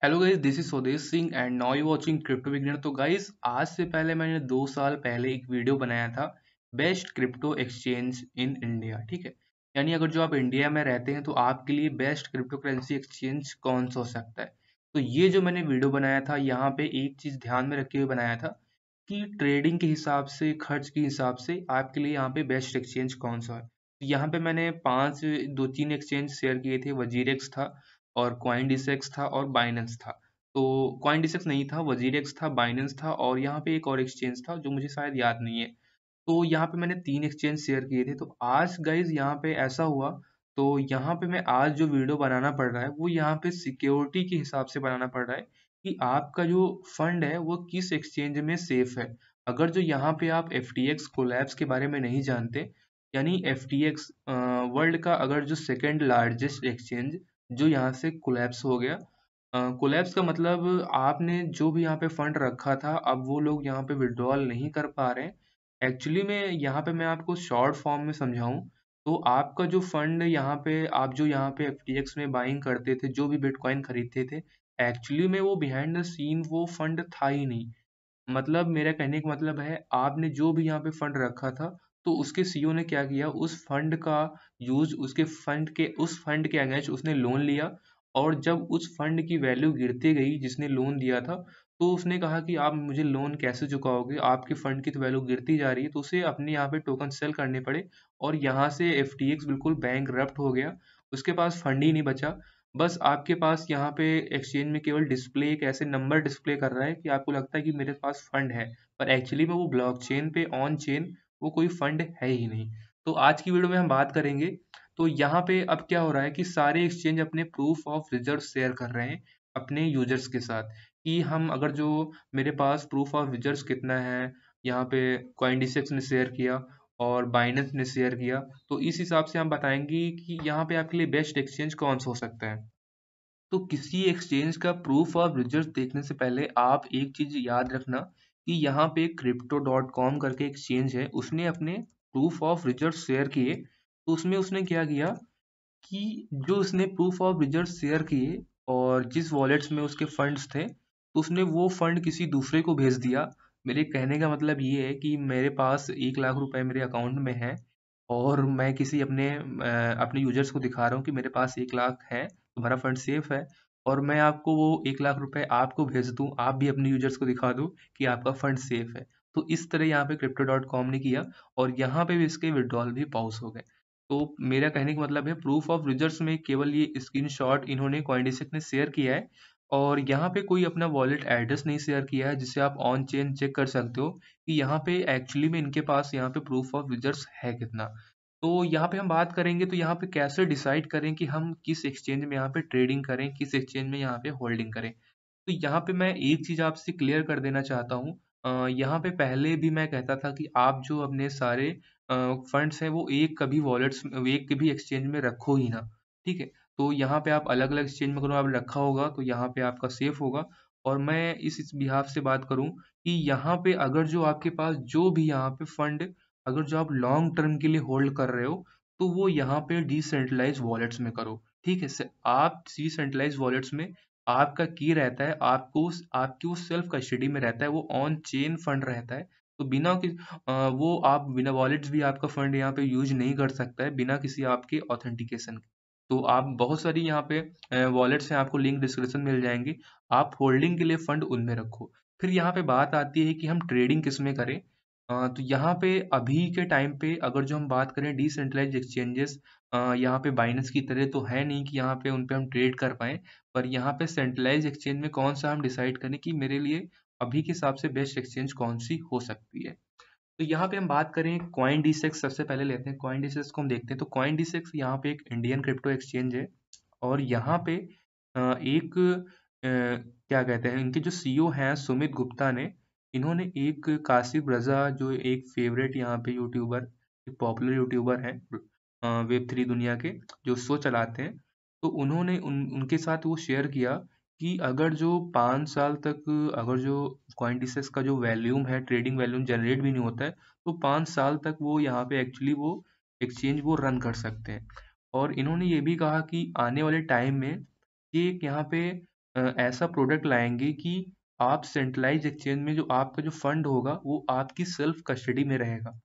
Hello guys, this is स्वदेश Singh and now you watching crypto beginner. तो guys, आज से पहले मैंने 2 साल पहले एक वीडियो बनाया था best crypto exchange in India. ठीक है, यानी अगर जो आप इंडिया में रहते हैं तो आपके लिए बेस्ट क्रिप्टो करेंसी एक्सचेंज कौन सा हो सकता है। तो ये जो मैंने वीडियो बनाया था, यहाँ पे एक चीज ध्यान में रखे हुए बनाया था कि ट्रेडिंग के हिसाब से, खर्च के हिसाब से आपके लिए यहाँ पे बेस्ट एक्सचेंज कौन सा है। तो यहाँ पे मैंने दो तीन एक्सचेंज शेयर किए थे। वजीरेक्स था और कॉइनडिसेक्स था और बाइनेंस था। तो कॉइनडिसेक्स नहीं था, वजीरेक्स था, बाइनेंस था और यहाँ पे एक और एक्सचेंज था जो मुझे शायद याद नहीं है। तो यहाँ पे मैंने 3 एक्सचेंज शेयर किए थे। तो आज गाइज़ यहाँ पे ऐसा हुआ, तो यहाँ पे मैं आज जो वीडियो बनाना पड़ रहा है वो यहाँ पे सिक्योरिटी के हिसाब से बनाना पड़ रहा है कि आपका जो फंड है वो किस एक्सचेंज में सेफ है। अगर जो यहाँ पे आप FTX कोलैप्स के बारे में नहीं जानते, यानी FTX वर्ल्ड का अगर जो सेकंड लार्जेस्ट एक्सचेंज जो यहाँ से कोलैप्स हो गया। कोलैप्स का मतलब आपने जो भी यहाँ पे फंड रखा था, अब वो लोग यहाँ पे विड्रॉल नहीं कर पा रहे हैं। एक्चुअली में यहाँ पे मैं आपको शॉर्ट फॉर्म में समझाऊं तो आपका जो फंड यहाँ पे, आप जो यहाँ पे FTX में बाइंग करते थे, जो भी बिटकॉइन खरीदते थे, एक्चुअली में वो बिहाइंड द सीन वो फंड था ही नहीं। मतलब मेरा कहने का मतलब है, आपने जो भी यहाँ पे फंड रखा था, तो उसके सीईओ ने क्या किया, उस फंड का यूज उस फंड के अगेंस्ट उसने लोन लिया। और जब उस फंड की वैल्यू गिरती गई जिसने लोन दिया था, तो उसने कहा कि आप मुझे लोन कैसे चुकाओगे, आपके फंड की तो वैल्यू गिरती जा रही है। तो उसे अपने यहाँ पे टोकन सेल करने पड़े और यहाँ से FTX बिल्कुल बैंकरप्ट हो गया। उसके पास फंड ही नहीं बचा। बस आपके पास यहाँ पे एक्सचेंज में केवल डिस्प्ले, एक ऐसे नंबर डिस्प्ले कर रहा है कि आपको लगता है कि मेरे पास फंड है, पर एक्चुअली में वो ब्लॉकचेन पे ऑन चेन वो कोई फंड है ही नहीं। तो आज की वीडियो में हम बात करेंगे। तो यहाँ पे अब क्या हो रहा है कि सारे एक्सचेंज अपने प्रूफ ऑफ रिजर्व शेयर कर रहे हैं अपने यूजर्स के साथ, कि हम अगर जो मेरे पास प्रूफ ऑफ रिजर्व कितना है, यहाँ पे कॉइनडिसेक्स ने शेयर किया और बाइनेंस ने शेयर किया, तो इस हिसाब से हम बताएंगे कि यहाँ पे आपके लिए बेस्ट एक्सचेंज कौन सा हो सकता है। तो किसी एक्सचेंज का प्रूफ ऑफ रिजर्व देखने से पहले आप एक चीज याद रखना कि यहाँ पे crypto.com करके एक्सचेंज है, उसने अपने प्रूफ ऑफ रिजर्व शेयर किए। तो उसमें उसने क्या किया कि जो उसने प्रूफ ऑफ रिजर्व शेयर किए और जिस वॉलेट्स में उसके फंड्स थे, तो उसने वो फंड किसी दूसरे को भेज दिया। मेरे कहने का मतलब ये है कि मेरे पास 1 लाख रुपए मेरे अकाउंट में है और मैं किसी अपने यूजर्स को दिखा रहा हूँ कि मेरे पास 1 लाख है, तुम्हारा फंड सेफ है। और मैं आपको वो 1 लाख रुपए आपको भेज दूँ, आप भी अपने यूजर्स को दिखा दो कि आपका फंड सेफ है। तो इस तरह यहाँ पे crypto.com ने किया और यहाँ पे भी इसके विड्रॉल भी पाउस हो गए। तो मेरा कहने का मतलब है, प्रूफ ऑफ रिजर्व्स में केवल ये स्क्रीनशॉट इन्होंने कॉइनडिसेक ने शेयर किया है और यहाँ पे कोई अपना वॉलेट एड्रेस नहीं शेयर किया है जिससे आप ऑन चेन चेक कर सकते हो कि यहाँ पे एक्चुअली में इनके पास यहाँ पे प्रूफ ऑफ रिजर्व्स है कितना। तो यहाँ पे हम बात करेंगे तो यहाँ पे कैसे डिसाइड करें कि हम किस एक्सचेंज में यहाँ पे ट्रेडिंग करें, किस एक्सचेंज में यहाँ पे होल्डिंग करें। तो यहाँ पे मैं एक चीज आपसे क्लियर कर देना चाहता हूँ। यहाँ पे पहले भी मैं कहता था कि आप जो अपने सारे फंड्स हैं वो एक कभी वॉलेट्स एक कभी एक्सचेंज में रखो ही ना। ठीक है, तो यहाँ पे आप अलग अलग एक्सचेंज में अगर आप रखा होगा तो यहाँ पे आपका सेफ होगा। और मैं इस बिहाफ से बात करूँ कि यहाँ पे अगर जो आपके पास जो भी यहाँ पे फंड, अगर जो आप लॉन्ग टर्म के लिए होल्ड कर रहे हो, तो वो यहाँ पे डिसेंट्रलाइज वॉलेट्स में करो। ठीक है, आप डिसेंट्रलाइज वॉलेट्स में आपका की रहता है, आपकी उस सेल्फ कस्टडी में रहता है, वो ऑन चेन फंड रहता है। तो वो आप बिना वॉलेट्स भी आपका फंड यहाँ पे यूज नहीं कर सकता है बिना किसी आपके ऑथेंटिकेशन के। तो आप बहुत सारी यहाँ पे वॉलेट्स हैं, आपको लिंक डिस्क्रिप्शन मिल जाएंगे। आप होल्डिंग के लिए फंड उनमें रखो। फिर यहाँ पे बात आती है कि हम ट्रेडिंग किस में करें। तो यहाँ पे अभी के टाइम पे अगर जो हम बात करें डिसेंट्रलाइज एक्सचेंजेस, यहाँ पे बाइनेंस की तरह तो है नहीं कि यहाँ पे उन पे हम ट्रेड कर पाए। पर यहाँ पे सेंट्रलाइज एक्सचेंज में कौन सा हम डिसाइड करें कि मेरे लिए अभी के हिसाब से बेस्ट एक्सचेंज कौन सी हो सकती है। तो यहाँ पे हम बात करें कॉइन डिसेक्स, सबसे पहले लेते हैं कॉइन डिसेक्स को हम देखते हैं। तो कॉइन डिसेक्स यहाँ पे एक इंडियन क्रिप्टो एक्सचेंज है और यहाँ पे एक क्या कहते हैं, इनके जो सीईओ हैं सुमित गुप्ता ने, इन्होंने एक काशिफ रजा जो एक फेवरेट यहाँ पे यूट्यूबर, एक पॉपुलर यूट्यूबर है वेब3 दुनिया के, जो शो चलाते हैं, तो उन्होंने उनके साथ वो शेयर किया कि अगर जो 5 साल तक, अगर जो कॉइनडिसेक्स का जो वैल्यूम है, ट्रेडिंग वैल्यूम जनरेट भी नहीं होता है, तो 5 साल तक वो यहाँ पे एक्चुअली वो एक्सचेंज वो रन कर सकते हैं। और इन्होंने ये भी कहा कि आने वाले टाइम में ये यहाँ पे ऐसा प्रोडक्ट लाएंगे कि आप सेंट्रलाइज एक्सचेंज में जो आपका जो फंड होगा वो आपकी सेल्फ कस्टडी में रहेगा।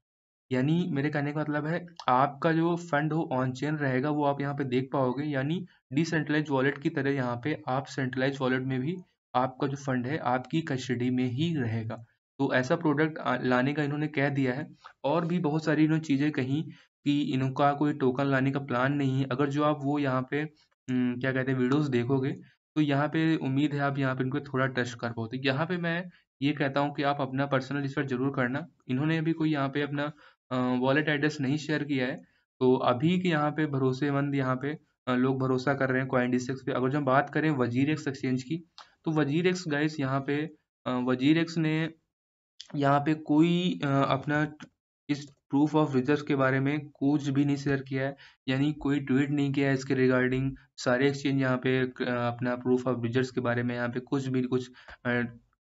यानी मेरे कहने का मतलब है आपका जो फंड हो ऑन चेन रहेगा, वो आप यहाँ पे देख पाओगे। यानी डिसेंट्रलाइज वॉलेट की तरह यहाँ पे आप सेंट्रलाइज वॉलेट में भी आपका जो फंड है आपकी कस्टडी में ही रहेगा। तो ऐसा प्रोडक्ट लाने का इन्होंने कह दिया है। और भी बहुत सारी इन्होंने चीज़ें कही कि इनका कोई टोकन लाने का प्लान नहीं है। अगर जो आप वो यहाँ पे क्या कहते हैं वीडियोस देखोगे, तो यहाँ पे उम्मीद है आप यहाँ पे इनको थोड़ा टच कर पाओ। तो यहाँ पे मैं ये कहता हूँ कि आप अपना पर्सनल रिसर्च जरूर करना। इन्होंने अभी कोई यहाँ पे अपना वॉलेट एड्रेस नहीं शेयर किया है। तो अभी के यहाँ पे भरोसेमंद यहाँ पे लोग भरोसा कर रहे हैं कॉइनडिस्क पे। अगर जो हम बात करें वजीरेक्स एक्सचेंज की, तो वजीरेक्स गाइस यहाँ पे वजीरेक्स ने यहाँ पे कोई अपना इस प्रूफ ऑफ रिजर्व के बारे में कुछ भी नहीं शेयर किया है। यानी कोई ट्वीट नहीं किया है इसके रिगार्डिंग। सारे एक्सचेंज यहाँ पे अपना प्रूफ ऑफ रिजर्व के बारे में यहाँ पे कुछ भी कुछ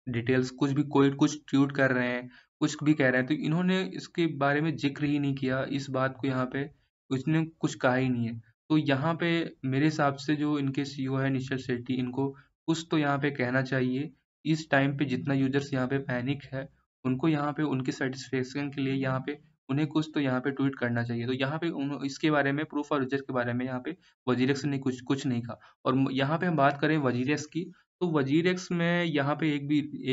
डिटेल्स कुछ भी कोई कुछ ट्वीट कर रहे हैं, कुछ भी कह रहे हैं। तो इन्होंने इसके बारे में जिक्र ही नहीं किया इस बात को, यहाँ पे उसने कुछ कहा ही नहीं है। तो यहाँ पे मेरे हिसाब से जो इनके सीईओ है निश्चल शेट्टी, इनको कुछ तो यहाँ पे कहना चाहिए। इस टाइम पे जितना यूजर्स यहाँ पे पैनिक है, उनको यहाँ पे उनके सेटिस्फेक्शन के लिए यहाँ पे उन्हें कुछ तो यहाँ पे ट्वीट करना चाहिए। तो यहाँ पे इसके बारे में प्रूफ और रिजर्व के बारे में यहाँ पे वजीरेक्स ने कुछ कुछ नहीं कहा। और यहाँ पे हम बात करें वजीरेक्स की, तो वजीरेक्स में यहाँ पे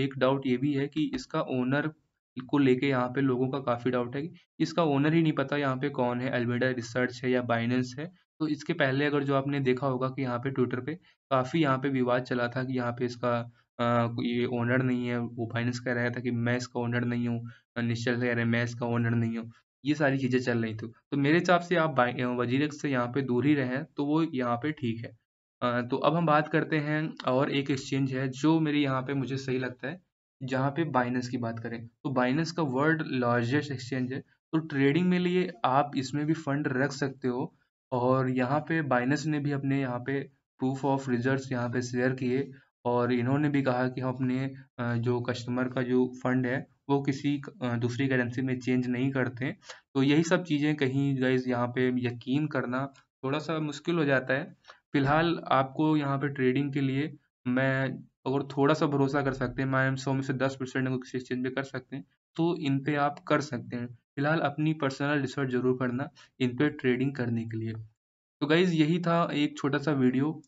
एक डाउट ये भी है कि इसका ओनर को लेके यहाँ पे लोगों का काफी डाउट है कि इसका ओनर ही नहीं पता यहाँ पे कौन है, अल्मेडा रिसर्च है या बाइनेंस है। तो इसके पहले अगर जो आपने देखा होगा कि यहाँ पे ट्विटर पे काफी यहाँ पे विवाद चला था कि यहाँ पे इसका ये ओनर नहीं है। वो बाइनेंस कह रहा था कि मैं इसका ओनर नहीं हूँ, निश्चल कह रहे हैं मैं इसका ओनर नहीं हूँ। ये सारी चीजें चल रही थी। तो मेरे हिसाब से आप वजीरेक्स से यहाँ पे दूर ही रहें तो वो यहाँ पे ठीक है। तो अब हम बात करते हैं और एक एक्सचेंज है जो मेरे यहाँ पे मुझे सही लगता है। जहाँ पे बाइनेंस की बात करें, तो बाइनेंस का वर्ल्ड लार्जेस्ट एक्सचेंज है। तो ट्रेडिंग में लिए आप इसमें भी फंड रख सकते हो। और यहाँ पे बाइनेंस ने भी अपने यहाँ पे प्रूफ ऑफ रिजर्व्स यहाँ पे शेयर किए। और इन्होंने भी कहा कि हम अपने जो कस्टमर का जो फंड है वो किसी दूसरी करेंसी में चेंज नहीं करते हैं। तो यही सब चीज़ें कहीं गाइज यहाँ पे यकीन करना थोड़ा सा मुश्किल हो जाता है। फिलहाल आपको यहाँ पे ट्रेडिंग के लिए मैं अगर थोड़ा सा भरोसा कर सकते हैं, मैं 100 में से 10% अगर किसी एक्सचेंज पे कर सकते हैं तो इन पे आप कर सकते हैं। फिलहाल अपनी पर्सनल रिसर्च जरूर करना इन पे ट्रेडिंग करने के लिए। तो गाइज यही था एक छोटा सा वीडियो।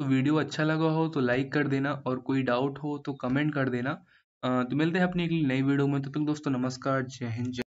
तो वीडियो अच्छा लगा हो तो लाइक कर देना, और कोई डाउट हो तो कमेंट कर देना। तो मिलते हैं अपनी एक नई वीडियो में। तो तुम दोस्तों नमस्कार, जय हिंद, जय